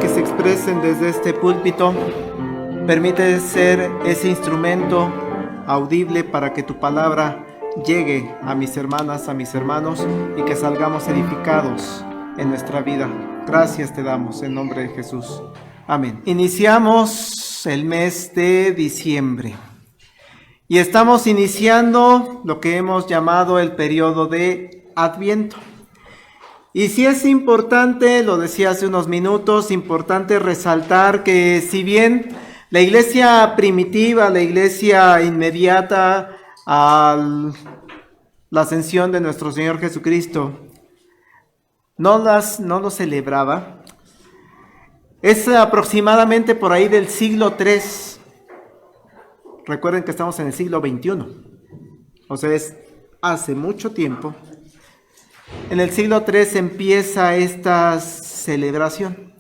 Que se expresen desde este púlpito, permite ser ese instrumento audible para que tu palabra llegue a mis hermanas, a mis hermanos, y que salgamos edificados en nuestra vida. Gracias te damos en nombre de Jesús. Amén. Iniciamos el mes de diciembre y estamos iniciando lo que hemos llamado el periodo de Adviento. Y sí es importante, lo decía hace unos minutos, importante resaltar que si bien la iglesia primitiva, la iglesia inmediata a la ascensión de nuestro Señor Jesucristo, no lo celebraba, es aproximadamente por ahí del siglo III. Recuerden que estamos en el siglo XXI, o sea, es hace mucho tiempo. En el siglo III empieza esta celebración.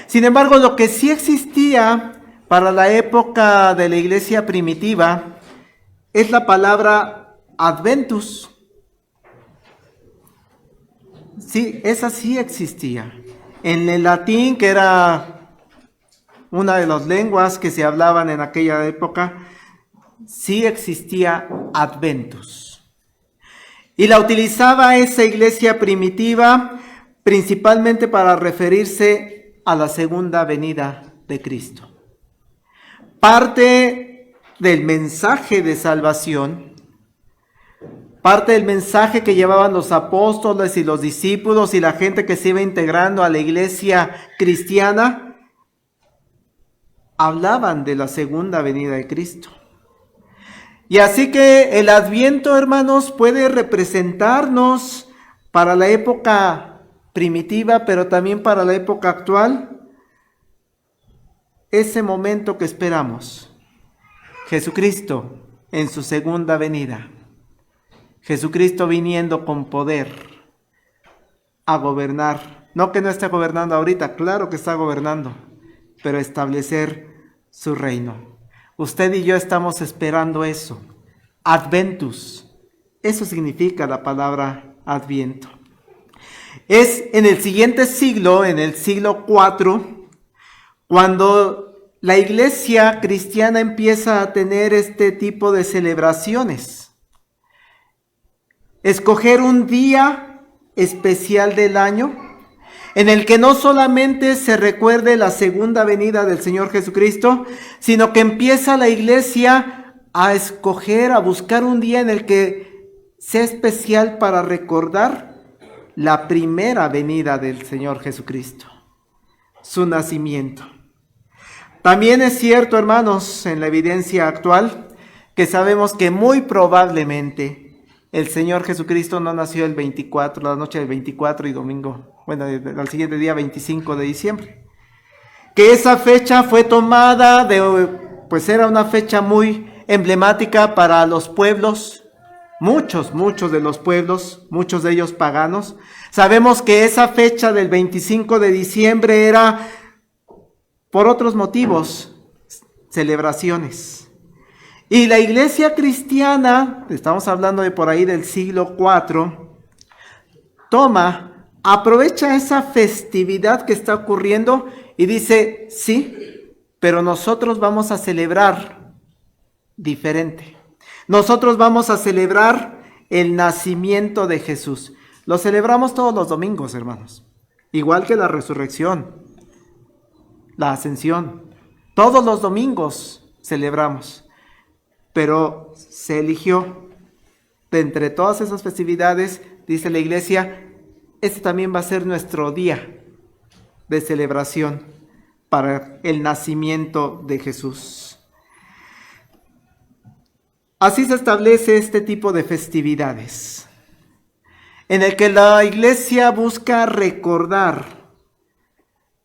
Sin embargo, lo que sí existía para la época de la iglesia primitiva es la palabra Adventus. Sí, esa sí existía. En el latín, que era una de las lenguas que se hablaban en aquella época, sí existía Adventus. Y la utilizaba esa iglesia primitiva principalmente para referirse a la segunda venida de Cristo. Parte del mensaje de salvación, parte del mensaje que llevaban los apóstoles y los discípulos y la gente que se iba integrando a la iglesia cristiana, hablaban de la segunda venida de Cristo. Y así que el Adviento, hermanos, puede representarnos para la época primitiva, pero también para la época actual, ese momento que esperamos. Jesucristo en su segunda venida. Jesucristo viniendo con poder a gobernar. No que no esté gobernando ahorita, claro que está gobernando, pero establecer su reino. Usted y yo estamos esperando eso. Adventus. Eso significa la palabra Adviento. Es en el siguiente siglo, en el siglo IV, cuando la iglesia cristiana empieza a tener este tipo de celebraciones. Escoger un día especial del año en el que no solamente se recuerde la segunda venida del Señor Jesucristo, sino que empieza la iglesia a escoger, a buscar un día en el que sea especial para recordar la primera venida del Señor Jesucristo, su nacimiento. También es cierto, hermanos, en la evidencia actual, que sabemos que muy probablemente el Señor Jesucristo no nació el 24, la noche del 24 y domingo, bueno, al siguiente día 25 de diciembre. Que esa fecha fue tomada pues era una fecha muy emblemática para los pueblos, muchos de los pueblos, muchos de ellos paganos. Sabemos que esa fecha del 25 de diciembre era por otros motivos, celebraciones. Y la iglesia cristiana, estamos hablando de por ahí del siglo IV, aprovecha esa festividad que está ocurriendo y dice, sí, pero nosotros vamos a celebrar diferente. Nosotros vamos a celebrar el nacimiento de Jesús. Lo celebramos todos los domingos, hermanos. Igual que la resurrección, la ascensión. Todos los domingos celebramos. Pero se eligió de entre todas esas festividades, dice la iglesia, este también va a ser nuestro día de celebración para el nacimiento de Jesús. Así se establece este tipo de festividades, en el que la iglesia busca recordar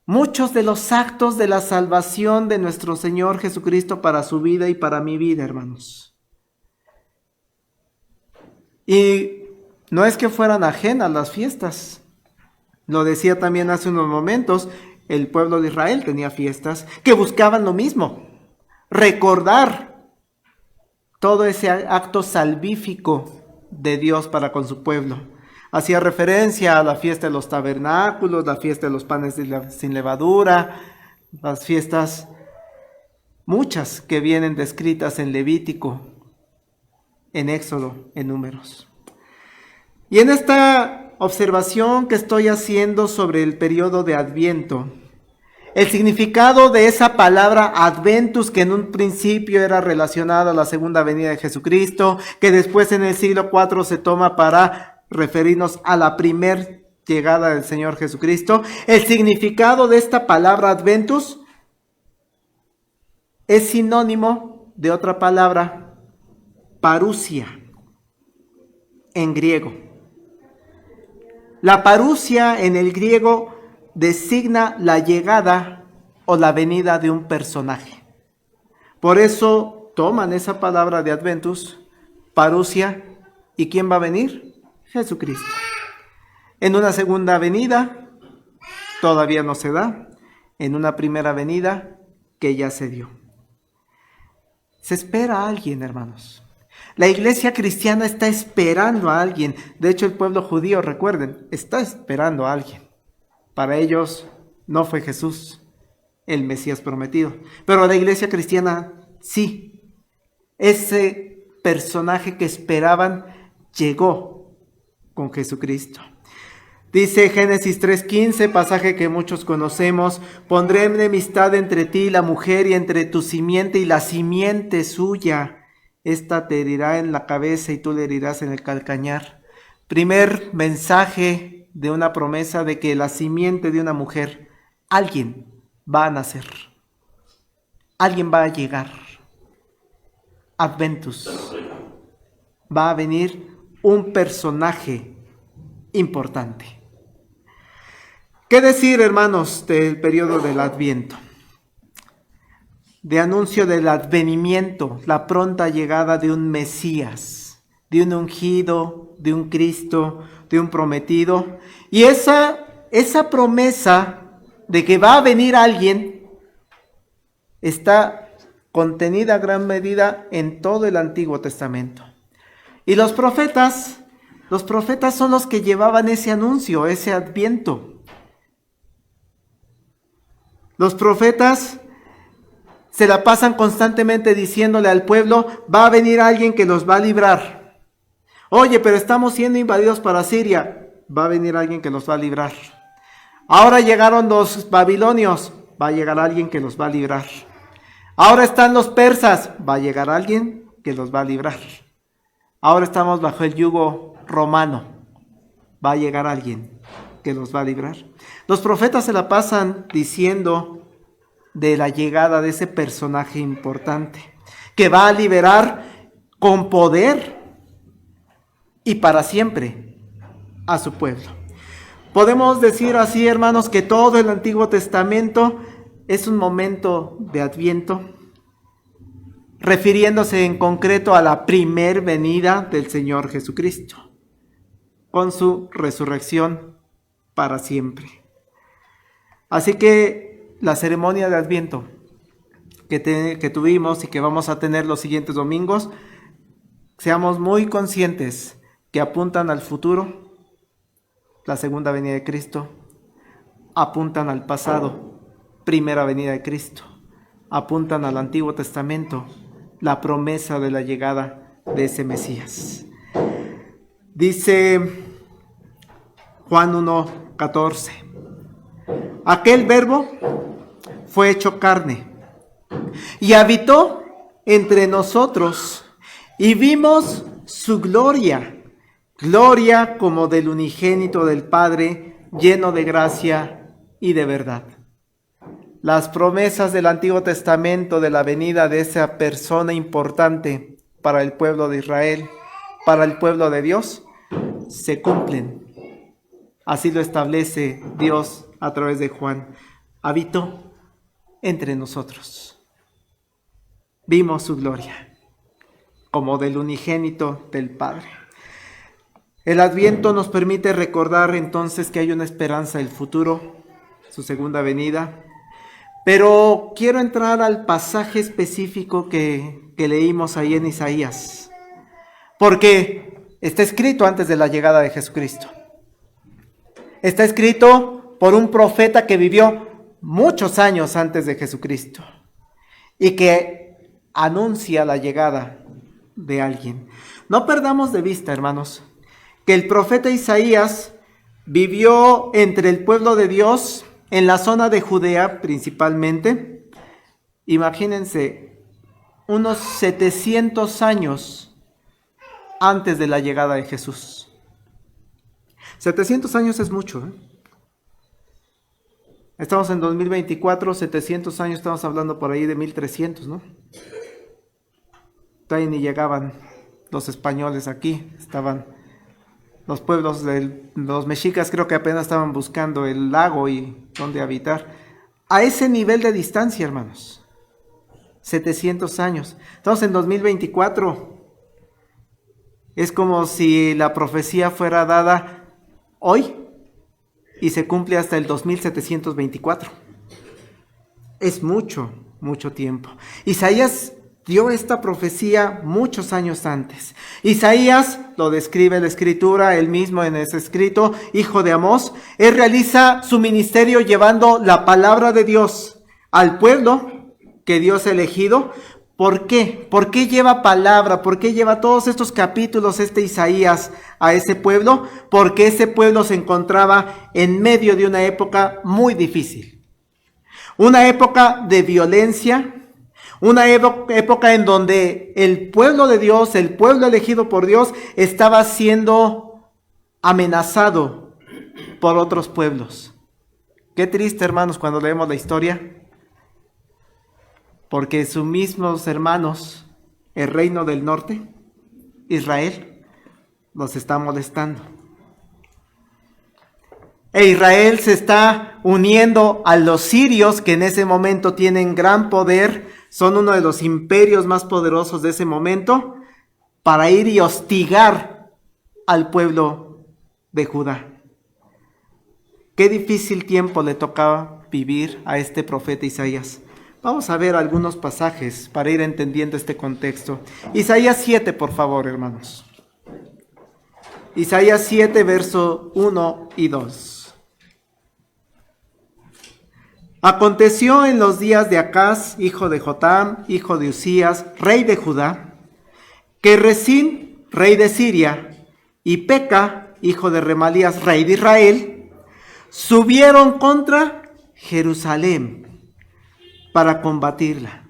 muchos de los actos de la salvación de nuestro Señor Jesucristo para su vida y para mi vida, hermanos. Y no es que fueran ajenas las fiestas. Lo decía también hace unos momentos, el pueblo de Israel tenía fiestas que buscaban lo mismo, recordar todo ese acto salvífico de Dios para con su pueblo. Hacía referencia a la fiesta de los tabernáculos, la fiesta de los panes sin levadura, las fiestas, muchas que vienen descritas en Levítico, en Éxodo, en Números. Y en esta observación que estoy haciendo sobre el periodo de Adviento, el significado de esa palabra Adventus, que en un principio era relacionada a la segunda venida de Jesucristo, que después en el siglo IV se toma para referirnos a la primer llegada del Señor Jesucristo. El significado de esta palabra Adventus es sinónimo de otra palabra, parusia, en griego. La parusia en el griego designa la llegada o la venida de un personaje. Por eso toman esa palabra de Adventus, parusia, ¿y quién va a venir? Jesucristo. En una segunda venida todavía no se da, en una primera venida que ya se dio. Se espera a alguien, hermanos. La iglesia cristiana está esperando a alguien. De hecho, el pueblo judío, recuerden, está esperando a alguien. Para ellos no fue Jesús, el Mesías prometido. Pero la iglesia cristiana sí. Ese personaje que esperaban llegó con Jesucristo. Dice Génesis 3:15, pasaje que muchos conocemos: pondré enemistad entre ti y la mujer, y entre tu simiente y la simiente suya. Esta te herirá en la cabeza y tú le herirás en el calcañar. Primer mensaje de una promesa de que la simiente de una mujer, alguien va a nacer. Alguien va a llegar. Adventus. Va a venir un personaje importante. ¿Qué decir, hermanos, del periodo del Adviento? De anuncio del advenimiento, la pronta llegada de un Mesías, de un ungido, de un Cristo, de un prometido. Y esa promesa de que va a venir alguien está contenida en gran medida en todo el Antiguo Testamento. Y los profetas son los que llevaban ese anuncio, ese adviento. Los profetas se la pasan constantemente diciéndole al pueblo: va a venir alguien que los va a librar. Oye, pero estamos siendo invadidos para Siria. Va a venir alguien que los va a librar. Ahora llegaron los babilonios. Va a llegar alguien que los va a librar. Ahora están los persas. Va a llegar alguien que los va a librar. Ahora estamos bajo el yugo romano. Va a llegar alguien que los va a librar. Los profetas se la pasan diciendo de la llegada de ese personaje importante, que va a liberar con poder y para siempre a su pueblo. Podemos decir así, hermanos, que todo el Antiguo Testamento es un momento de Adviento, refiriéndose en concreto a la primer venida del Señor Jesucristo, con su resurrección para siempre. Así que la ceremonia de Adviento que tuvimos y que vamos a tener los siguientes domingos, seamos muy conscientes que apuntan al futuro, la segunda venida de Cristo, apuntan al pasado, primera venida de Cristo, apuntan al Antiguo Testamento, la promesa de la llegada de ese Mesías. Dice Juan 1:14, aquel verbo fue hecho carne y habitó entre nosotros, y vimos su gloria, gloria como del unigénito del Padre, lleno de gracia y de verdad. Las promesas del Antiguo Testamento de la venida de esa persona importante para el pueblo de Israel, para el pueblo de Dios, se cumplen. Así lo establece Dios a través de Juan. Habitó entre nosotros. Vimos su gloria, como del unigénito del Padre. El Adviento nos permite recordar entonces que hay una esperanza del futuro, su segunda venida. Pero quiero entrar al pasaje específico que leímos ahí en Isaías, porque está escrito antes de la llegada de Jesucristo. Está escrito por un profeta que vivió muchos años antes de Jesucristo y que anuncia la llegada de alguien. No perdamos de vista, hermanos, que el profeta Isaías vivió entre el pueblo de Dios en la zona de Judea principalmente. Imagínense, unos 700 años antes de la llegada de Jesús. 700 años es mucho, ¿eh? Estamos en 2024, 700 años, estamos hablando por ahí de 1300, ¿no? Todavía ni llegaban los españoles aquí, estaban los pueblos de los mexicas, creo que apenas estaban buscando el lago y dónde habitar. A ese nivel de distancia, hermanos. 700 años. Estamos en 2024. Es como si la profecía fuera dada hoy y se cumple hasta el 2724. Es mucho, mucho tiempo. Isaías dio esta profecía muchos años antes. Isaías, lo describe la Escritura, él mismo en ese escrito, hijo de Amós, él realiza su ministerio llevando la palabra de Dios al pueblo que Dios ha elegido. ¿Por qué? ¿Por qué lleva palabra? ¿Por qué lleva todos estos capítulos Isaías a ese pueblo? Porque ese pueblo se encontraba en medio de una época muy difícil. Una época de violencia, una época en donde el pueblo de Dios, el pueblo elegido por Dios, estaba siendo amenazado por otros pueblos. Qué triste, hermanos, cuando leemos la historia, porque sus mismos hermanos, el reino del norte, Israel, los está molestando. E Israel se está uniendo a los sirios, que en ese momento tienen gran poder, son uno de los imperios más poderosos de ese momento, para ir y hostigar al pueblo de Judá. Qué difícil tiempo le tocaba vivir a este profeta Isaías. Vamos a ver algunos pasajes para ir entendiendo este contexto. Isaías 7, por favor, hermanos. Isaías 7, verso 1 y 2. Aconteció en los días de Acaz, hijo de Jotam, hijo de Usías, rey de Judá, que Resín, rey de Siria, y Peca, hijo de Remalías, rey de Israel, subieron contra Jerusalén para combatirla,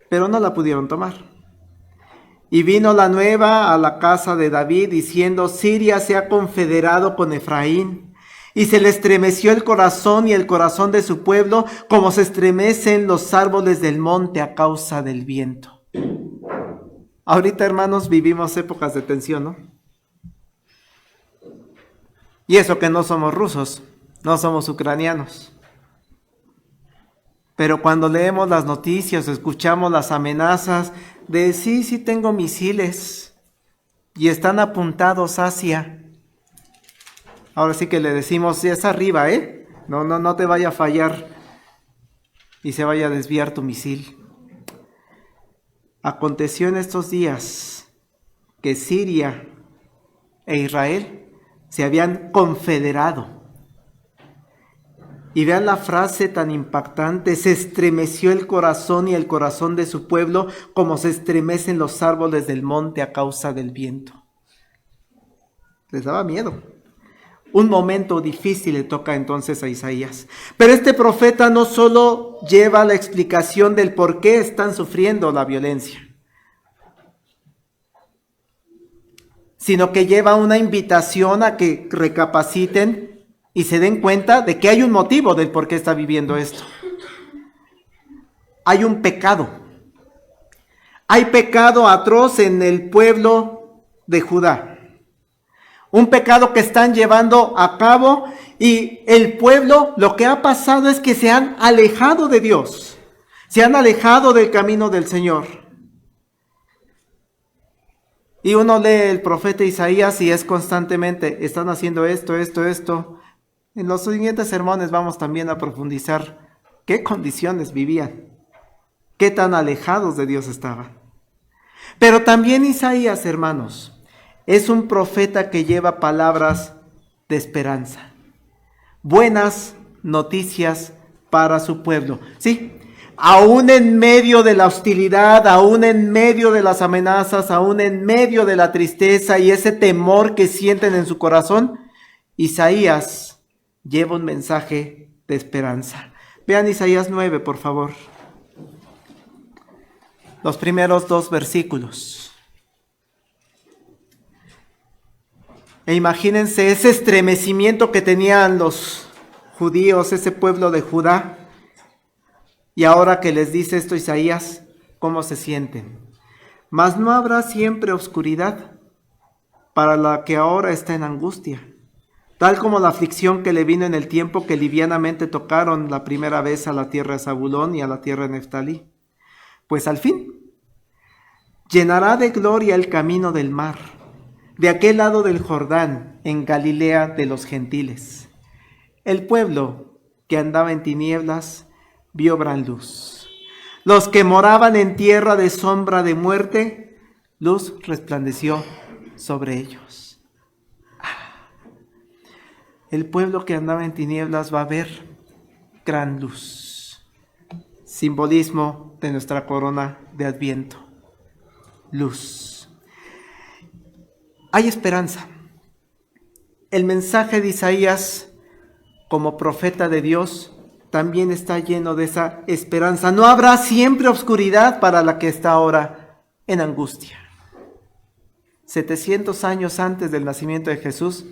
pero no la pudieron tomar. Y vino la nueva a la casa de David, diciendo: Siria se ha confederado con Efraín, y se le estremeció el corazón y el corazón de su pueblo, como se estremecen los árboles del monte a causa del viento. Ahorita, hermanos, vivimos épocas de tensión, ¿no? Y eso que no somos rusos, no somos ucranianos. Pero cuando leemos las noticias, escuchamos las amenazas de sí tengo misiles y están apuntados hacia. Ahora sí que le decimos, sí, es arriba, no te vaya a fallar y se vaya a desviar tu misil. Aconteció en estos días que Siria e Israel se habían confederado. Y vean la frase tan impactante: se estremeció el corazón y el corazón de su pueblo, como se estremecen los árboles del monte a causa del viento. Les daba miedo. Un momento difícil le toca entonces a Isaías. Pero este profeta no solo lleva la explicación del por qué están sufriendo la violencia, sino que lleva una invitación a que recapaciten y se den cuenta de que hay un motivo del por qué está viviendo esto. Hay un pecado. Hay pecado atroz en el pueblo de Judá. Un pecado que están llevando a cabo y el pueblo, lo que ha pasado es que se han alejado de Dios. Se han alejado del camino del Señor. Y uno lee el profeta Isaías y es constantemente, están haciendo esto. En los siguientes sermones vamos también a profundizar qué condiciones vivían, qué tan alejados de Dios estaban. Pero también Isaías, hermanos, es un profeta que lleva palabras de esperanza, buenas noticias para su pueblo. Sí, aún en medio de la hostilidad, aún en medio de las amenazas, aún en medio de la tristeza y ese temor que sienten en su corazón, Isaías lleva un mensaje de esperanza. Vean Isaías 9, por favor. Los primeros 2 versículos. E imagínense ese estremecimiento que tenían los judíos, ese pueblo de Judá. Y ahora que les dice esto Isaías, ¿cómo se sienten? Mas no habrá siempre oscuridad para la que ahora está en angustia, tal como la aflicción que le vino en el tiempo que livianamente tocaron la primera vez a la tierra de Zabulón y a la tierra de Neftalí. Pues al fin llenará de gloria el camino del mar, de aquel lado del Jordán, en Galilea de los gentiles. El pueblo que andaba en tinieblas vio gran luz. Los que moraban en tierra de sombra de muerte, luz resplandeció sobre ellos. El pueblo que andaba en tinieblas va a ver gran luz. Simbolismo de nuestra corona de Adviento. Luz. Hay esperanza. El mensaje de Isaías como profeta de Dios también está lleno de esa esperanza. No habrá siempre oscuridad para la que está ahora en angustia. 700 años antes del nacimiento de Jesús,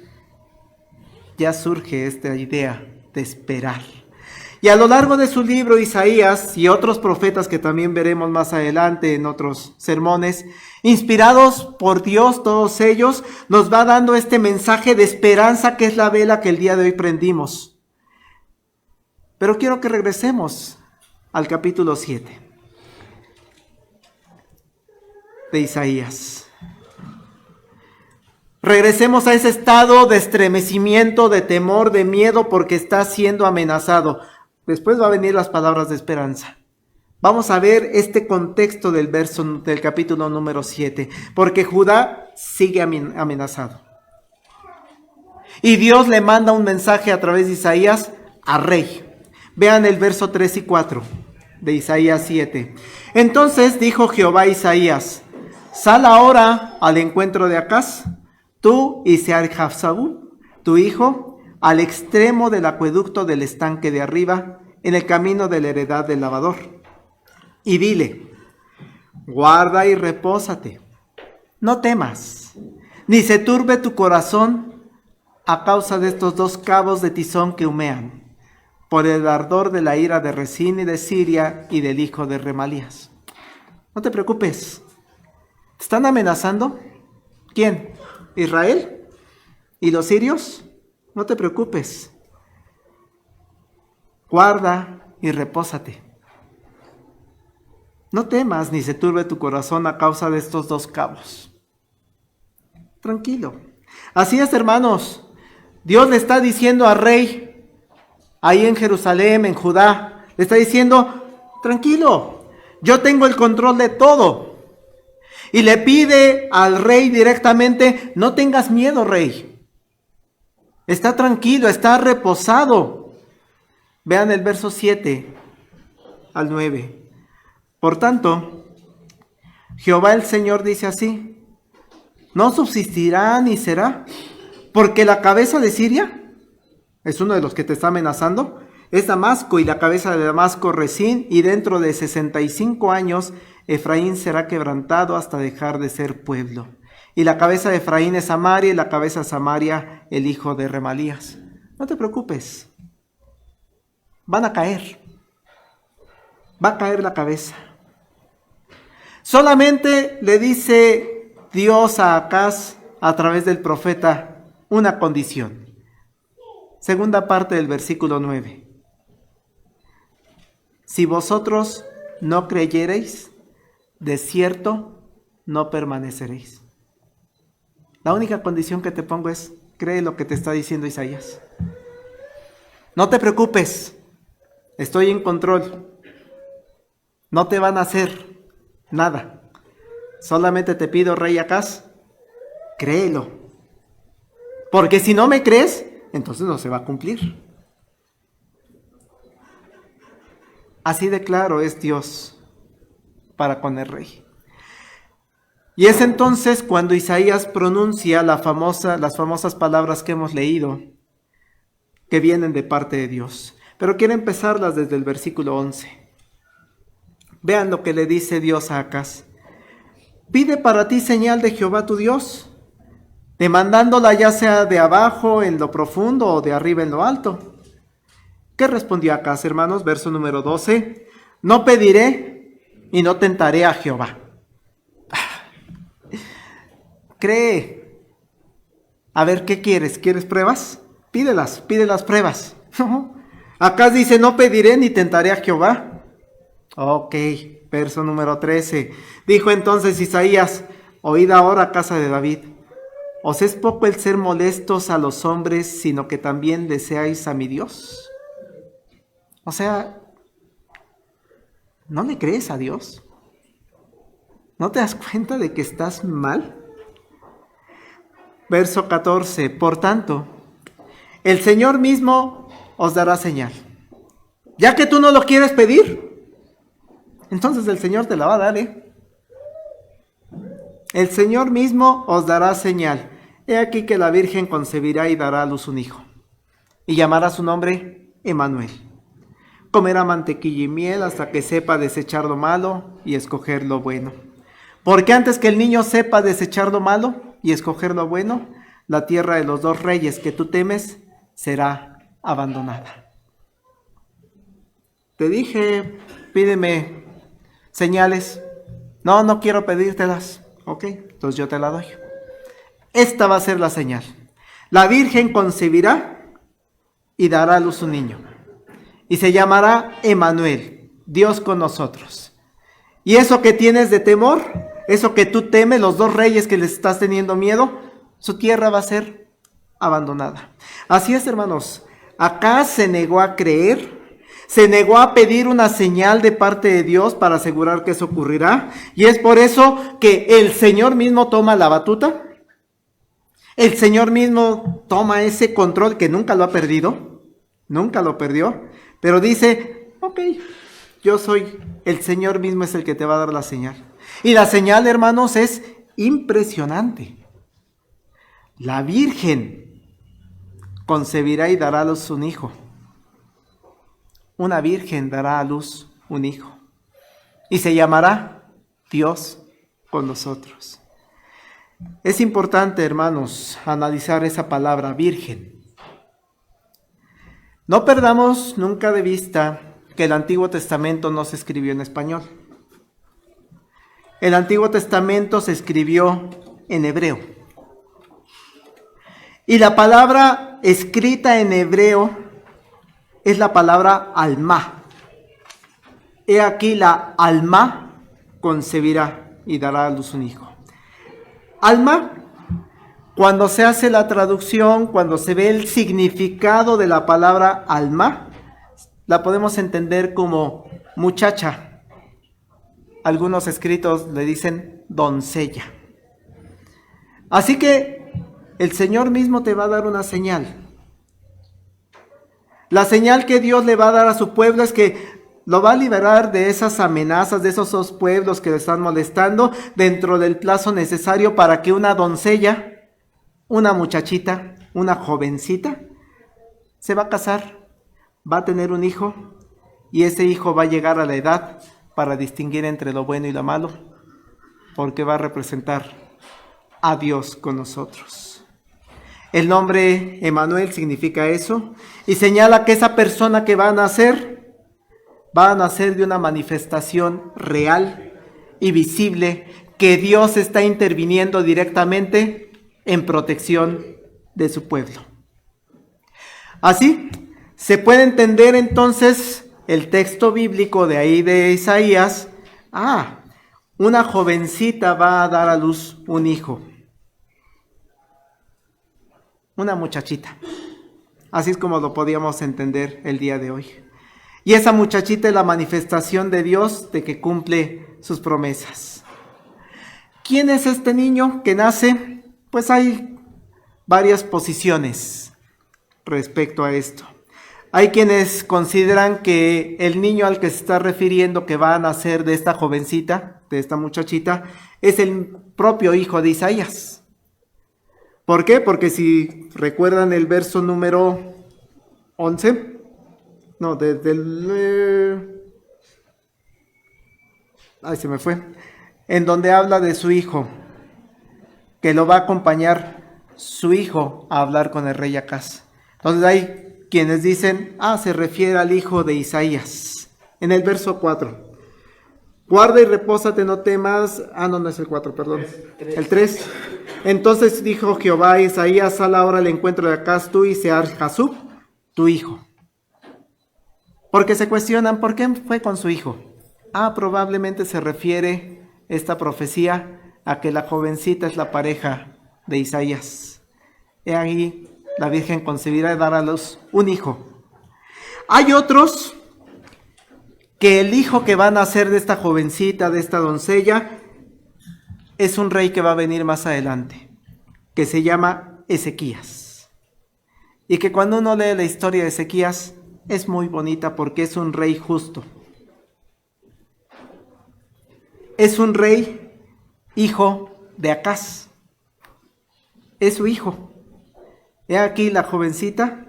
ya surge esta idea de esperar. Y a lo largo de su libro, Isaías y otros profetas que también veremos más adelante en otros sermones, inspirados por Dios, todos ellos, nos va dando este mensaje de esperanza que es la vela que el día de hoy prendimos. Pero quiero que regresemos al capítulo 7 de Isaías. Regresemos a ese estado de estremecimiento, de temor, de miedo, porque está siendo amenazado. Después va a venir las palabras de esperanza. Vamos a ver este contexto del verso del capítulo número 7, porque Judá sigue amenazado. Y Dios le manda un mensaje a través de Isaías al rey. Vean el verso 3 y 4 de Isaías 7. Entonces dijo Jehová a Isaías: sal ahora al encuentro de Acaz, tú y Sear-Jabsaú, tu hijo, al extremo del acueducto del estanque de arriba, en el camino de la heredad del lavador. Y dile: guarda y repósate, no temas, ni se turbe tu corazón a causa de estos 2 cabos de tizón que humean, por el ardor de la ira de Rezín y de Siria y del hijo de Remalías. No te preocupes. ¿Te están amenazando? ¿Quién? ¿Israel? ¿Y los sirios? No te preocupes. Guarda y repósate. No temas ni se turbe tu corazón a causa de estos 2 cabos. Tranquilo. Así es, hermanos. Dios le está diciendo al rey, ahí en Jerusalén, en Judá, le está diciendo: tranquilo, yo tengo el control de todo. Y le pide al rey directamente: no tengas miedo, rey. Está tranquilo, está reposado. Vean el verso 7 al 9. Por tanto, Jehová el Señor dice así: no subsistirá ni será, porque la cabeza de Siria, es uno de los que te está amenazando, es Damasco, y la cabeza de Damasco Rezín, y dentro de 65 años Efraín será quebrantado hasta dejar de ser pueblo. Y la cabeza de Efraín es Samaria, y la cabeza de Samaria el hijo de Remalías. no te preocupes, van a caer, va a caer la cabeza. Solamente le dice Dios a Acaz a través del profeta una condición. Segunda parte del versículo 9. Si vosotros no creyereis, de cierto no permaneceréis. La única condición que te pongo es, cree lo que te está diciendo Isaías. No te preocupes, estoy en control. No te van a hacer nada. Solamente te pido, rey Acaz, créelo. Porque si no me crees, entonces no se va a cumplir. Así de claro es Dios para con el rey. Y es entonces cuando Isaías pronuncia las famosas palabras que hemos leído, que vienen de parte de Dios. Pero quiero empezarlas desde el versículo 11. Vean lo que le dice Dios a Acaz. Pide para ti señal de Jehová tu Dios, demandándola ya sea de abajo en lo profundo o de arriba en lo alto. ¿Qué respondió Acaz, hermanos? Verso número 12. No pediré y no tentaré a Jehová. Cree. A ver, ¿qué quieres? ¿Quieres pruebas? Pide las pruebas. Acaz dice, no pediré ni tentaré a Jehová. Ok, verso número 13. Dijo entonces Isaías, oíd ahora, casa de David. ¿Os es poco el ser molestos a los hombres, sino que también deseáis a mi Dios? O sea, ¿no le crees a Dios? ¿No te das cuenta de que estás mal? Verso 14. Por tanto, el Señor mismo os dará señal. Ya que tú no lo quieres pedir, entonces el Señor te la va a dar, El Señor mismo os dará señal. He aquí que la Virgen concebirá y dará a luz un hijo, y llamará su nombre Emmanuel. Comerá mantequilla y miel hasta que sepa desechar lo malo y escoger lo bueno. Porque antes que el niño sepa desechar lo malo y escoger lo bueno, la tierra de los dos reyes que tú temes será abandonada. Te dije, pídeme señales. No quiero pedírtelas. Ok, entonces yo te la doy. Esta va a ser la señal. La Virgen concebirá y dará a luz un niño. Y se llamará Emmanuel, Dios con nosotros. Y eso que tienes de temor, eso que tú temes, los dos reyes que les estás teniendo miedo, su tierra va a ser abandonada. Así es, hermanos. Acaz se negó a creer, se negó a pedir una señal de parte de Dios para asegurar que eso ocurrirá. Y es por eso que el Señor mismo toma la batuta. El Señor mismo toma ese control que nunca lo ha perdido. Nunca lo perdió. Pero dice, ok, yo soy, el Señor mismo es el que te va a dar la señal. Y la señal, hermanos, es impresionante. La Virgen concebirá y dará a luz un hijo. Una virgen dará a luz un hijo. Y se llamará Dios con nosotros. Es importante, hermanos, analizar esa palabra virgen. No perdamos nunca de vista que el Antiguo Testamento no se escribió en español. El Antiguo Testamento se escribió en hebreo. Y la palabra escrita en hebreo es la palabra alma. He aquí la alma concebirá y dará a luz un hijo. Alma, cuando se hace la traducción, cuando se ve el significado de la palabra alma, la podemos entender como muchacha. Algunos escritos le dicen doncella. Así que el Señor mismo te va a dar una señal. La señal que Dios le va a dar a su pueblo es que lo va a liberar de esas amenazas, de esos dos pueblos que le están molestando, dentro del plazo necesario para que una doncella, una muchachita, una jovencita, se va a casar, va a tener un hijo, y ese hijo va a llegar a la edad para distinguir entre lo bueno y lo malo, porque va a representar a Dios con nosotros. El nombre Emmanuel significa eso y señala que esa persona que va a nacer de una manifestación real y visible, que Dios está interviniendo directamente en protección de su pueblo. Así, se puede entender entonces el texto bíblico de ahí de Isaías. Una jovencita va a dar a luz un hijo. Una muchachita. Así es como lo podíamos entender el día de hoy. Y esa muchachita es la manifestación de Dios de que cumple sus promesas. ¿Quién es este niño que nace? Pues hay varias posiciones respecto a esto. Hay quienes consideran que el niño al que se está refiriendo, que va a nacer de esta jovencita, de esta muchachita, es el propio hijo de Isaías. ¿Por qué? Porque si recuerdan el verso número 11, no, desde el... se me fue. En donde habla de su hijo, que lo va a acompañar su hijo a hablar con el rey Acaz. Entonces hay quienes dicen, se refiere al hijo de Isaías, en el verso 4. Guarda y repósate, no temas. No es el 4, perdón. El 3. Entonces dijo Jehová a Isaías, sal ahora al encuentro de Acaz tú y Sear-Jasub, tu hijo. Porque se cuestionan, ¿por qué fue con su hijo? Probablemente se refiere esta profecía a que la jovencita es la pareja de Isaías. He ahí, la Virgen concebirá y dará a luz un hijo. Hay otros que el hijo que va a nacer de esta jovencita, de esta doncella, es un rey que va a venir más adelante, que se llama Ezequías. Y que cuando uno lee la historia de Ezequías, es muy bonita porque es un rey justo. Es un rey hijo de Acaz. Es su hijo. He aquí la jovencita,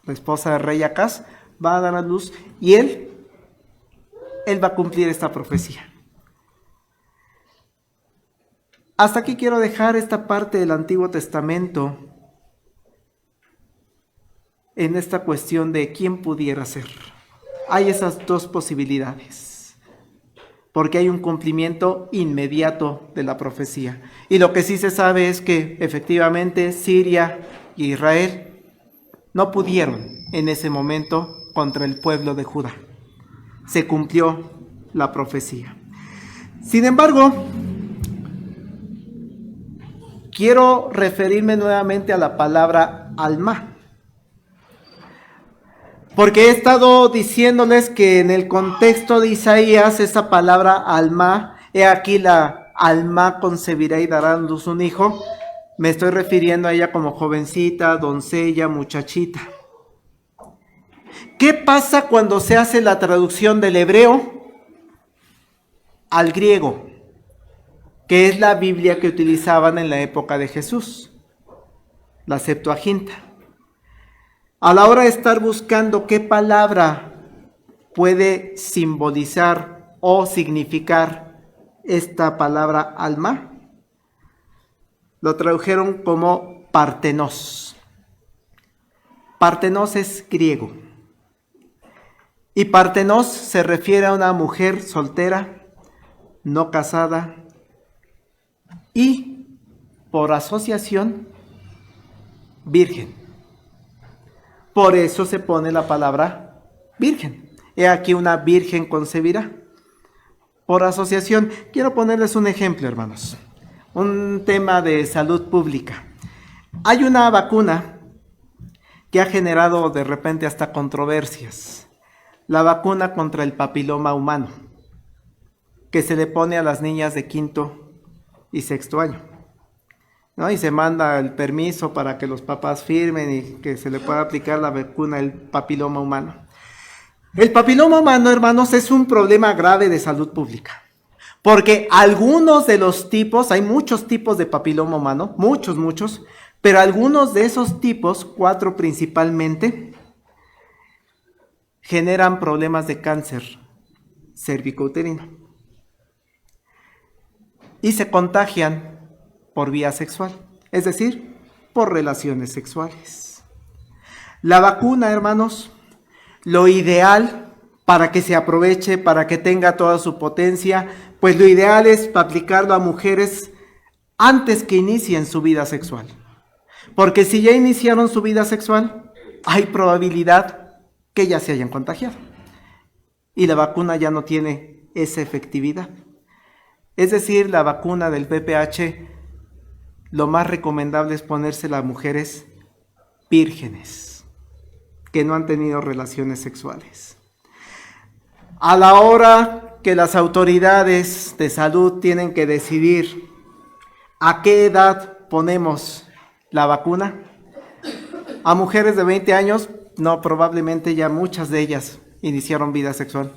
la esposa del rey Acaz, va a dar a luz y él va a cumplir esta profecía. Hasta aquí quiero dejar esta parte del Antiguo Testamento en esta cuestión de quién pudiera ser. Hay esas dos posibilidades, porque hay un cumplimiento inmediato de la profecía. Y lo que sí se sabe es que efectivamente Siria y Israel no pudieron en ese momento contra el pueblo de Judá. Se cumplió la profecía. Sin embargo, quiero referirme nuevamente a la palabra alma. Porque he estado diciéndoles que en el contexto de Isaías, esa palabra alma, he aquí la alma concebirá y dará a luz un hijo. Me estoy refiriendo a ella como jovencita, doncella, muchachita. ¿Qué pasa cuando se hace la traducción del hebreo al griego? Que es la Biblia que utilizaban en la época de Jesús, la Septuaginta. A la hora de estar buscando qué palabra puede simbolizar o significar esta palabra alma, lo tradujeron como partenos. Partenos es griego. Y partenos se refiere a una mujer soltera, no casada y, por asociación, virgen. Por eso se pone la palabra virgen. He aquí una virgen concebirá. Por asociación, quiero ponerles un ejemplo, hermanos. Un tema de salud pública. Hay una vacuna que ha generado de repente hasta controversias. La vacuna contra el papiloma humano, que se le pone a las niñas de 5º y 6º año. ¿No? Y se manda el permiso para que los papás firmen y que se le pueda aplicar la vacuna del papiloma humano. El papiloma humano, hermanos, es un problema grave de salud pública. Porque algunos de los tipos, hay muchos tipos de papiloma humano, muchos, pero algunos de esos tipos, 4 principalmente, generan problemas de cáncer cervicouterino. Y se contagian por vía sexual. Es decir, por relaciones sexuales. La vacuna, hermanos, lo ideal para que se aproveche, para que tenga toda su potencia, pues lo ideal es aplicarlo a mujeres antes que inicien su vida sexual. Porque si ya iniciaron su vida sexual, hay probabilidad que ya se hayan contagiado. Y la vacuna ya no tiene esa efectividad. Es decir, la vacuna del VPH, lo más recomendable es ponérsela a mujeres vírgenes, que no han tenido relaciones sexuales. A la hora que las autoridades de salud tienen que decidir a qué edad ponemos la vacuna, a mujeres de 20 años, no, probablemente ya muchas de ellas iniciaron vida sexual.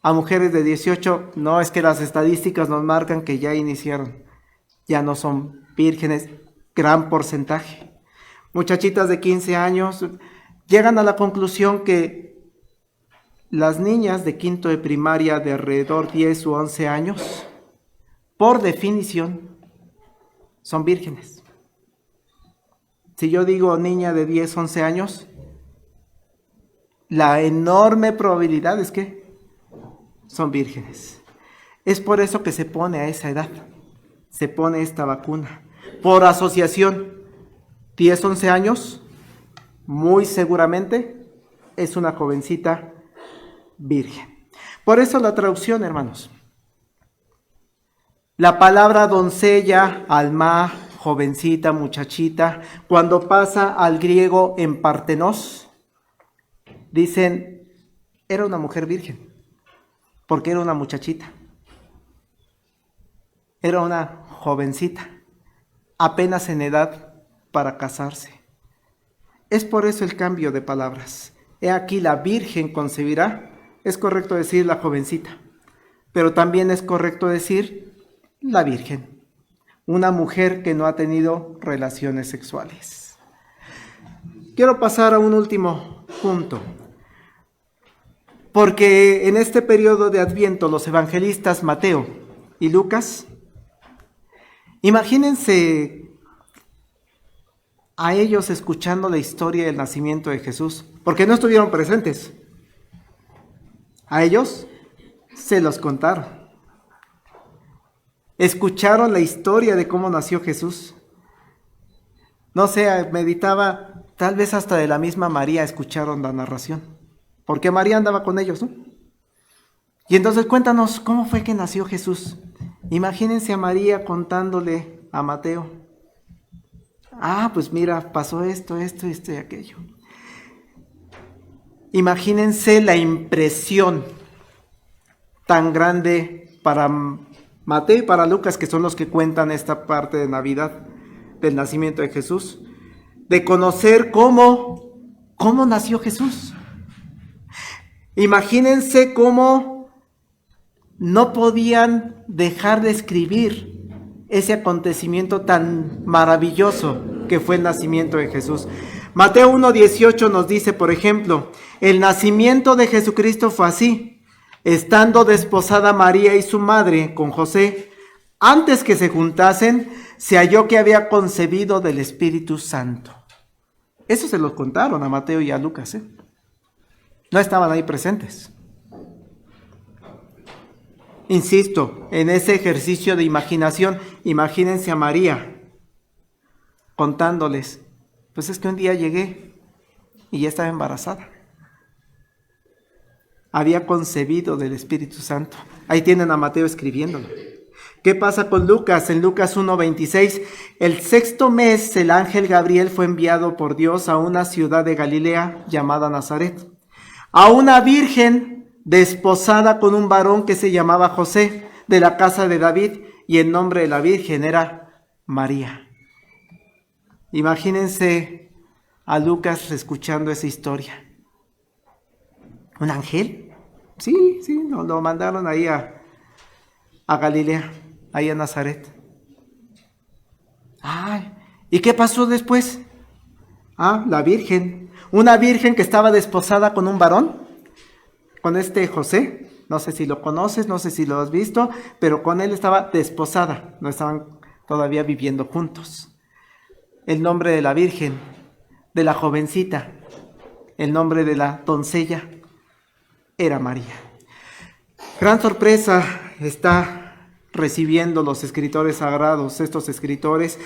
A mujeres de 18, no, es que las estadísticas nos marcan que ya iniciaron, ya no son vírgenes, gran porcentaje. Muchachitas de 15 años llegan a la conclusión que las niñas de quinto de primaria de alrededor 10 u 11 años, por definición, son vírgenes. Si yo digo niña de 10, 11 años, la enorme probabilidad es que son vírgenes. Es por eso que se pone a esa edad, se pone esta vacuna. Por asociación, 10, 11 años, muy seguramente es una jovencita virgen. Por eso la traducción, hermanos. La palabra doncella, alma, jovencita, muchachita, cuando pasa al griego en partenos, dicen, era una mujer virgen, porque era una muchachita, era una jovencita, apenas en edad para casarse. Es por eso el cambio de palabras. He aquí la virgen concebirá, es correcto decir la jovencita, pero también es correcto decir la virgen, una mujer que no ha tenido relaciones sexuales. Quiero pasar a un último punto, porque en este periodo de Adviento los evangelistas Mateo y Lucas, imagínense a ellos escuchando la historia del nacimiento de Jesús, porque no estuvieron presentes. A ellos se los contaron. Escucharon la historia de cómo nació Jesús. No sé, meditaba, tal vez hasta de la misma María escucharon la narración, porque María andaba con ellos, ¿no? Y entonces cuéntanos, ¿cómo fue que nació Jesús? Imagínense a María contándole a Mateo. Pues mira, pasó esto y aquello. Imagínense la impresión tan grande para Mateo y para Lucas, que son los que cuentan esta parte de Navidad, del nacimiento de Jesús, de conocer cómo nació Jesús. Imagínense cómo no podían dejar de escribir ese acontecimiento tan maravilloso que fue el nacimiento de Jesús. Mateo 1:18 nos dice, por ejemplo, el nacimiento de Jesucristo fue así. Estando desposada María y su madre con José, antes que se juntasen, se halló que había concebido del Espíritu Santo. Eso se lo contaron a Mateo y a Lucas, No estaban ahí presentes. Insisto, en ese ejercicio de imaginación, imagínense a María contándoles, pues es que un día llegué y ya estaba embarazada. Había concebido del Espíritu Santo. Ahí tienen a Mateo escribiéndolo. ¿Qué pasa con Lucas? En Lucas 1:26, el 6º mes el ángel Gabriel fue enviado por Dios a una ciudad de Galilea llamada Nazaret, a una virgen desposada con un varón que se llamaba José, de la casa de David, y el nombre de la virgen era María. Imagínense a Lucas escuchando esa historia. ¿Un ángel? Sí, lo mandaron ahí a Galilea, ahí a Nazaret. ¿Y qué pasó después? La virgen, una virgen que estaba desposada con un varón, con este José, no sé si lo conoces, no sé si lo has visto, pero con él estaba desposada, no estaban todavía viviendo juntos. el nombre de la Virgen, de la jovencita, el nombre de la doncella era María. Gran sorpresa está recibiendo los escritores sagrados, estos escritores,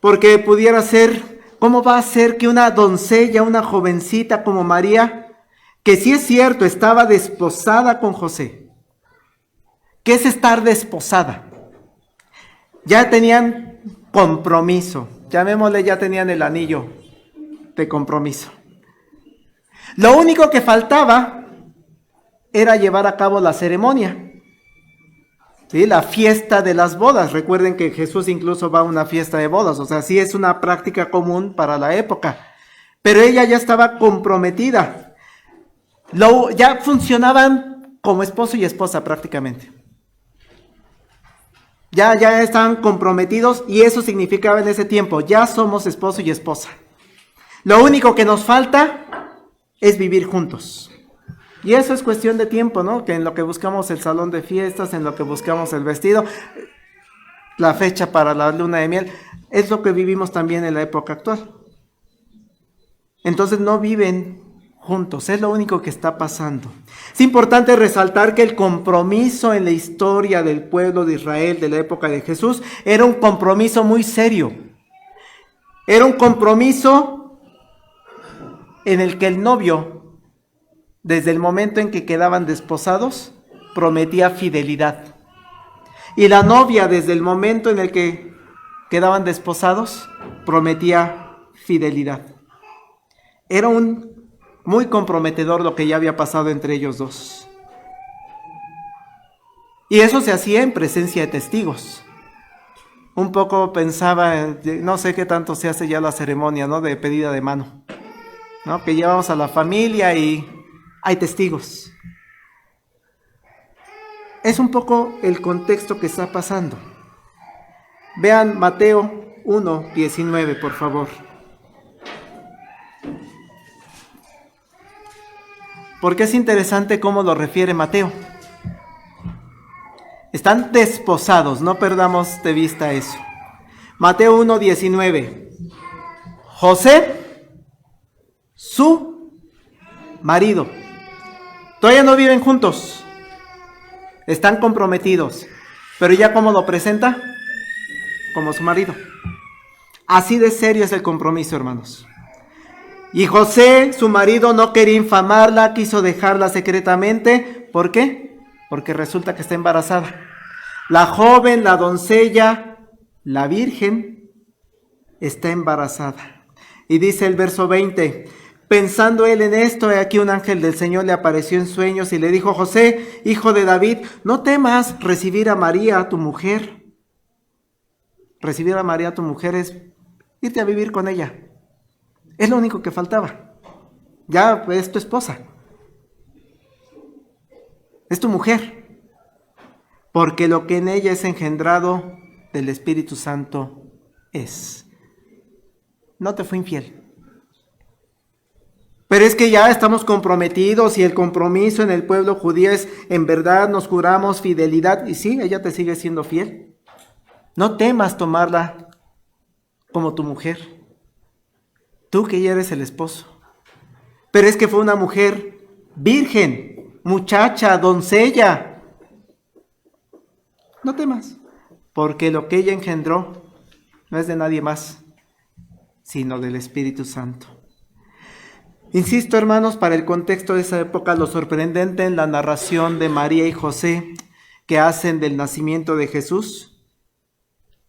porque pudiera ser, ¿cómo va a ser que una doncella, una jovencita como María, que sí es cierto, estaba desposada con José? ¿Qué es estar desposada? Ya tenían compromiso, llamémosle, ya tenían el anillo de compromiso. Lo único que faltaba era llevar a cabo la ceremonia, ¿sí? La fiesta de las bodas. Recuerden que Jesús incluso va a una fiesta de bodas, o sea, sí es una práctica común para la época. Pero ella ya estaba comprometida. Ya funcionaban como esposo y esposa prácticamente. Ya estaban comprometidos y eso significaba en ese tiempo, ya somos esposo y esposa. Lo único que nos falta es vivir juntos. Y eso es cuestión de tiempo, ¿no? Que en lo que buscamos el salón de fiestas, en lo que buscamos el vestido, la fecha para la luna de miel, es lo que vivimos también en la época actual. Entonces no viven juntos, es lo único que está pasando. Es importante resaltar que el compromiso en la historia del pueblo de Israel de la época de Jesús era un compromiso muy serio. Era un compromiso en el que el novio, desde el momento en que quedaban desposados, prometía fidelidad. Y la novia, desde el momento en el que quedaban desposados, prometía fidelidad. Era muy comprometedor lo que ya había pasado entre ellos dos. Y eso se hacía en presencia de testigos. Un poco pensaba, no sé qué tanto se hace ya la ceremonia, ¿no? De pedida de mano, ¿no? Que llevamos a la familia y hay testigos. Es un poco el contexto que está pasando. Vean Mateo 1:19, por favor. Porque es interesante cómo lo refiere Mateo. Están desposados, no perdamos de vista eso. Mateo 1:19. José, su marido. Todavía no viven juntos. Están comprometidos. Pero ya ¿cómo lo presenta? Como su marido. Así de serio es el compromiso, hermanos. Y José, su marido, no quería infamarla, quiso dejarla secretamente. ¿Por qué? Porque resulta que está embarazada. La joven, la doncella, la virgen, está embarazada. Y dice el verso 20, pensando él en esto, he aquí un ángel del Señor le apareció en sueños y le dijo: José, hijo de David, no temas recibir a María, tu mujer. Recibir a María, tu mujer, es irte a vivir con ella. Es lo único que faltaba. Ya es tu esposa. Es tu mujer. Porque lo que en ella es engendrado del Espíritu Santo es. No te fue infiel. Pero es que ya estamos comprometidos y el compromiso en el pueblo judío es: en verdad nos juramos fidelidad. Y sí, ella te sigue siendo fiel. No temas tomarla como tu mujer. Tú que ya eres el esposo. Pero es que fue una mujer virgen, muchacha, doncella. No temas, porque lo que ella engendró no es de nadie más, sino del Espíritu Santo. Insisto, hermanos, para el contexto de esa época, lo sorprendente en la narración de María y José que hacen del nacimiento de Jesús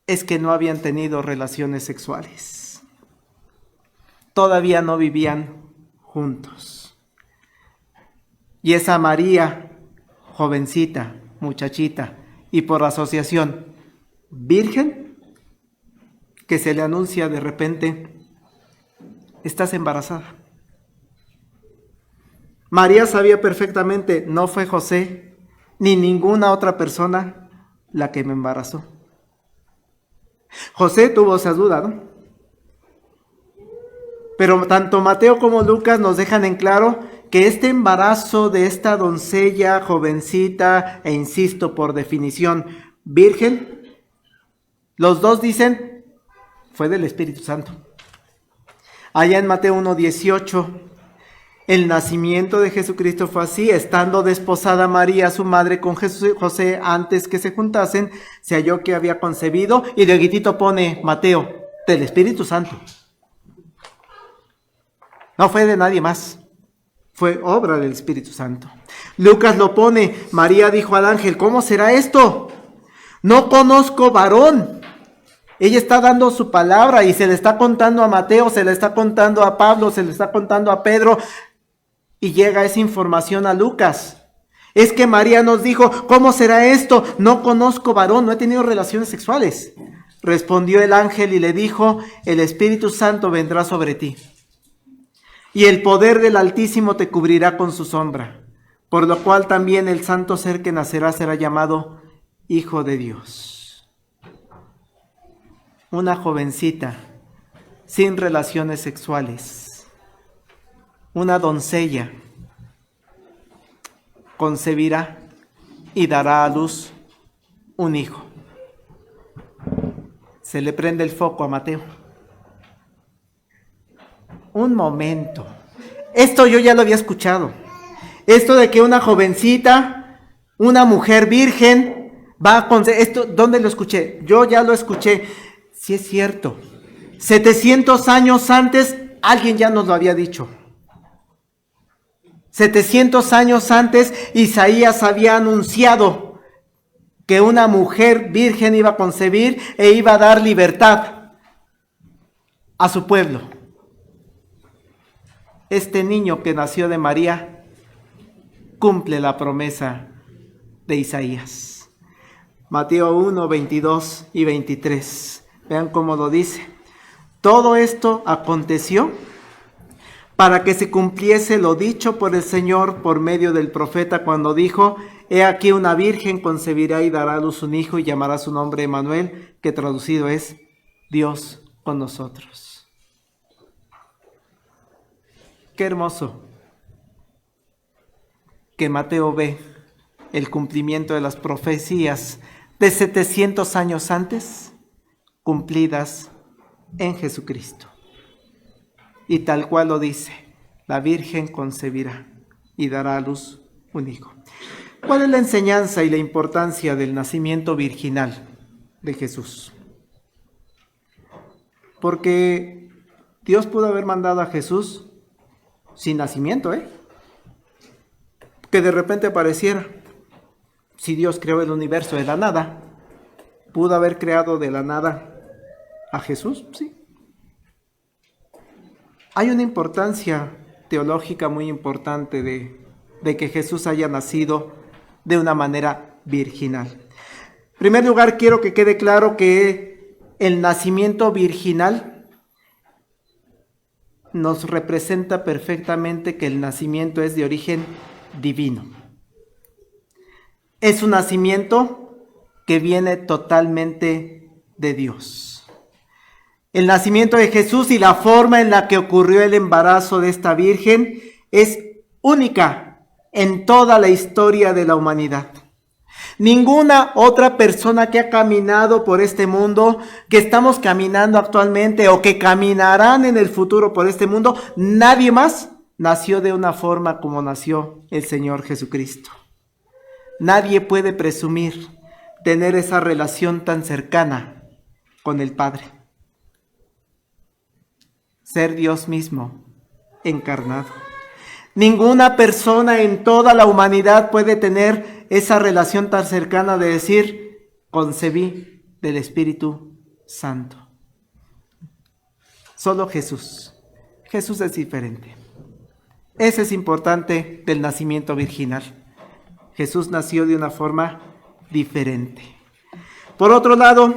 es que no habían tenido relaciones sexuales. Todavía no vivían juntos. Y esa María, jovencita, muchachita, y por asociación, virgen, que se le anuncia de repente: estás embarazada. María sabía perfectamente, no fue José, ni ninguna otra persona la que me embarazó. José tuvo esa duda, ¿no? Pero tanto Mateo como Lucas nos dejan en claro que este embarazo de esta doncella jovencita, e insisto, por definición, virgen, los dos dicen, fue del Espíritu Santo. Allá en Mateo 1:18, el nacimiento de Jesucristo fue así: estando desposada María, su madre, con José, antes que se juntasen, se halló que había concebido, y de guitito pone Mateo, del Espíritu Santo. No fue de nadie más, fue obra del Espíritu Santo. Lucas lo pone: María dijo al ángel, ¿cómo será esto? No conozco varón. Ella está dando su palabra y se le está contando a Mateo, se le está contando a Pablo, se le está contando a Pedro, y llega esa información a Lucas. Es que María nos dijo, ¿cómo será esto? No conozco varón, no he tenido relaciones sexuales. Respondió el ángel y le dijo, el Espíritu Santo vendrá sobre ti, y el poder del Altísimo te cubrirá con su sombra, por lo cual también el santo ser que nacerá será llamado Hijo de Dios. Una jovencita sin relaciones sexuales, una doncella, concebirá y dará a luz un hijo. Se le prende el foco a Mateo. Un momento. Esto yo ya lo había escuchado. Esto de que una jovencita, una mujer virgen, va a concebir. Esto, ¿dónde lo escuché? Yo ya lo escuché. Sí es cierto. 700 años antes, alguien ya nos lo había dicho. 700 años antes, Isaías había anunciado que una mujer virgen iba a concebir e iba a dar libertad a su pueblo. Este niño que nació de María cumple la promesa de Isaías. Mateo 1, 22 y 23. Vean cómo lo dice. Todo esto aconteció para que se cumpliese lo dicho por el Señor por medio del profeta cuando dijo, he aquí una virgen concebirá y dará a luz un hijo y llamará su nombre Emmanuel, que traducido es Dios con nosotros. Qué hermoso que Mateo ve el cumplimiento de las profecías de 700 años antes, cumplidas en Jesucristo. Y tal cual lo dice, la Virgen concebirá y dará a luz un hijo. ¿Cuál es la enseñanza y la importancia del nacimiento virginal de Jesús? Porque Dios pudo haber mandado a Jesús sin nacimiento, que de repente apareciera. Si Dios creó el universo de la nada, ¿pudo haber creado de la nada a Jesús? Sí. Hay una importancia teológica muy importante de que Jesús haya nacido de una manera virginal. En primer lugar, quiero que quede claro que el nacimiento virginal nos representa perfectamente que el nacimiento es de origen divino. Es un nacimiento que viene totalmente de Dios. El nacimiento de Jesús y la forma en la que ocurrió el embarazo de esta virgen es única en toda la historia de la humanidad. Ninguna otra persona que ha caminado por este mundo, que estamos caminando actualmente o que caminarán en el futuro por este mundo, nadie más nació de una forma como nació el Señor Jesucristo. Nadie puede presumir tener esa relación tan cercana con el Padre. Ser Dios mismo encarnado. Ninguna persona en toda la humanidad puede tener esa relación tan cercana de decir, concebí del Espíritu Santo. Solo Jesús. Jesús es diferente. Ese es importante del nacimiento virginal. Jesús nació de una forma diferente. Por otro lado,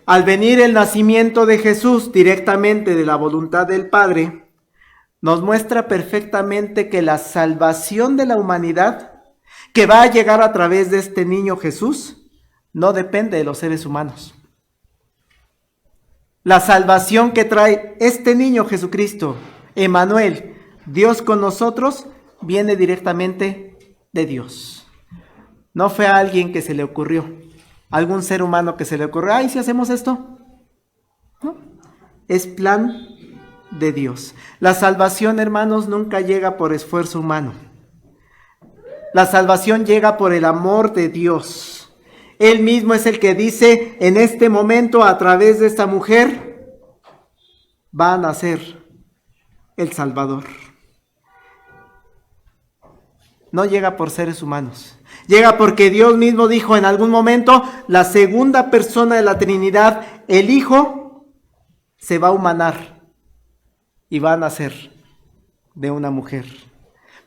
al venir el nacimiento de Jesús directamente de la voluntad del Padre, nos muestra perfectamente que la salvación de la humanidad que va a llegar a través de este niño Jesús no depende de los seres humanos. La salvación que trae este niño Jesucristo, Emmanuel, Dios con nosotros, viene directamente de Dios. No fue a alguien que se le ocurrió, algún ser humano que se le ocurrió, ay, si hacemos esto. No, es plan de Dios. La salvación, hermanos, nunca llega por esfuerzo humano. La salvación llega por el amor de Dios. Él mismo es el que dice, en este momento, a través de esta mujer, va a nacer el Salvador. No llega por seres humanos. Llega porque Dios mismo dijo en algún momento, la segunda persona de la Trinidad, el Hijo, se va a humanar y va a nacer de una mujer.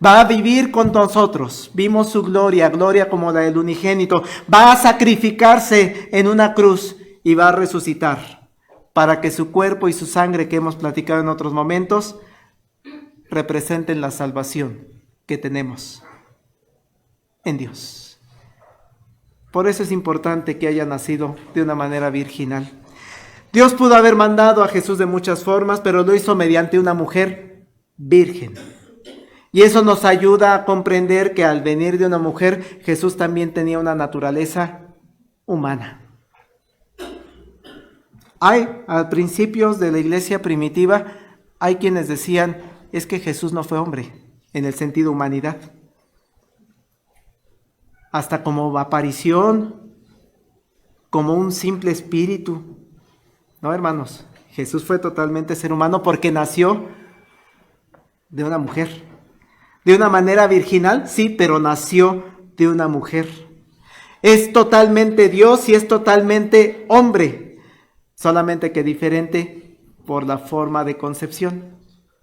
Va a vivir con nosotros. Vimos su gloria, gloria como la del unigénito. Va a sacrificarse en una cruz y va a resucitar para que su cuerpo y su sangre, que hemos platicado en otros momentos, representen la salvación que tenemos en Dios. Por eso es importante que haya nacido de una manera virginal. Dios pudo haber mandado a Jesús de muchas formas, pero lo hizo mediante una mujer virgen. Y eso nos ayuda a comprender que al venir de una mujer, Jesús también tenía una naturaleza humana. A principios de la iglesia primitiva, hay quienes decían, es que Jesús no fue hombre, en el sentido humanidad. Hasta como aparición, como un simple espíritu. No, hermanos, Jesús fue totalmente ser humano porque nació de una mujer. De una manera virginal, sí, pero nació de una mujer. Es totalmente Dios y es totalmente hombre, solamente que diferente por la forma de concepción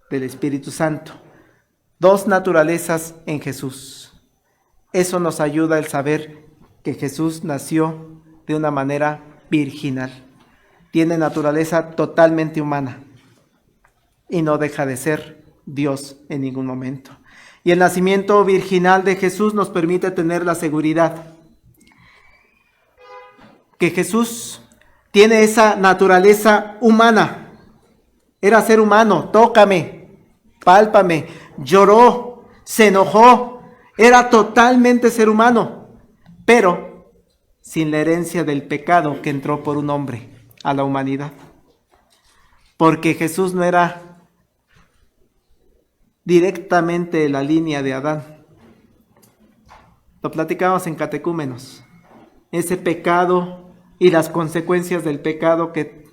del Espíritu Santo. Dos naturalezas en Jesús. Eso nos ayuda el saber que Jesús nació de una manera virginal. Tiene naturaleza totalmente humana y no deja de ser Dios en ningún momento. Y el nacimiento virginal de Jesús nos permite tener la seguridad que Jesús tiene esa naturaleza humana. Era ser humano, tócame, pálpame, lloró, se enojó, era totalmente ser humano, pero sin la herencia del pecado que entró por un hombre a la humanidad. Porque Jesús no era directamente de la línea de Adán. Lo platicamos en catecúmenos. Ese pecado y las consecuencias del pecado que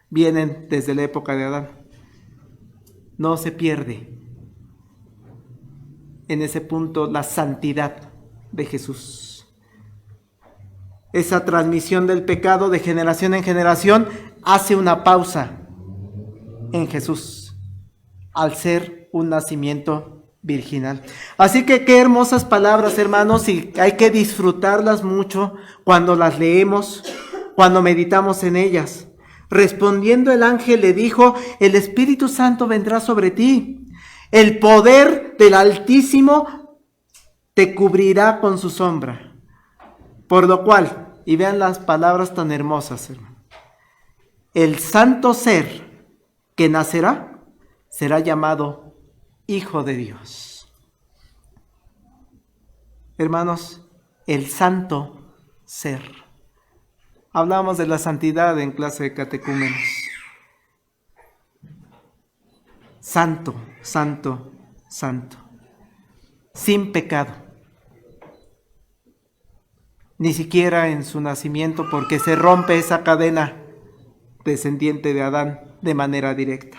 vienen desde la época de Adán. No se pierde en ese punto la santidad de Jesús. Esa transmisión del pecado de generación en generación hace una pausa en Jesús al ser un nacimiento virginal. Así que qué hermosas palabras, hermanos, y hay que disfrutarlas mucho cuando las leemos, cuando meditamos en ellas. Respondiendo el ángel le dijo, el Espíritu Santo vendrá sobre ti, el poder del Altísimo te cubrirá con su sombra. Por lo cual, y vean las palabras tan hermosas, hermano, el santo ser que nacerá será llamado Hijo de Dios. Hermanos, el santo ser. Hablamos de la santidad en clase de catecúmenos. Santo, santo, santo. Sin pecado. Ni siquiera en su nacimiento, porque se rompe esa cadena descendiente de Adán de manera directa.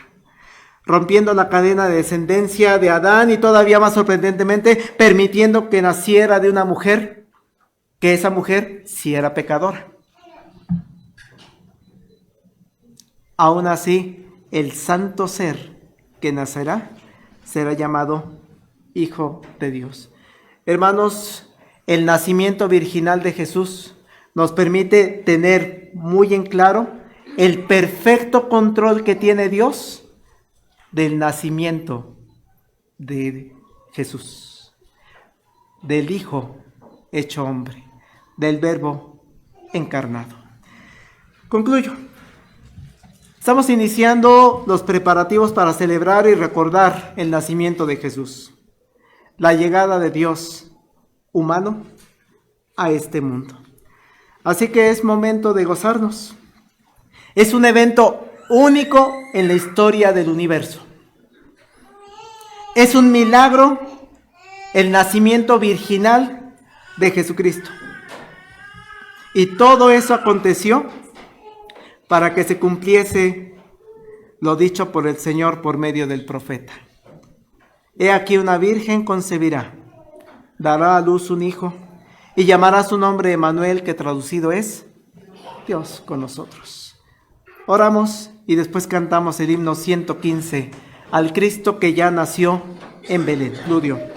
Rompiendo la cadena de descendencia de Adán y todavía más sorprendentemente, permitiendo que naciera de una mujer, que esa mujer sí era pecadora. Aún así, el santo ser que nacerá será llamado Hijo de Dios. Hermanos, el nacimiento virginal de Jesús nos permite tener muy en claro el perfecto control que tiene Dios del nacimiento de Jesús, del Hijo hecho hombre, del Verbo encarnado. Concluyo. Estamos iniciando los preparativos para celebrar y recordar el nacimiento de Jesús, la llegada de Dios humano a este mundo. Así que es momento de gozarnos. Es un evento único en la historia del universo. Es un milagro el nacimiento virginal de Jesucristo. Y todo eso aconteció para que se cumpliese lo dicho por el Señor por medio del profeta. He aquí una virgen concebirá, dará a luz un hijo, y llamará su nombre Emmanuel, que traducido es Dios con nosotros. Oramos y después cantamos el himno 115, al Cristo que ya nació en Belén. Ludio.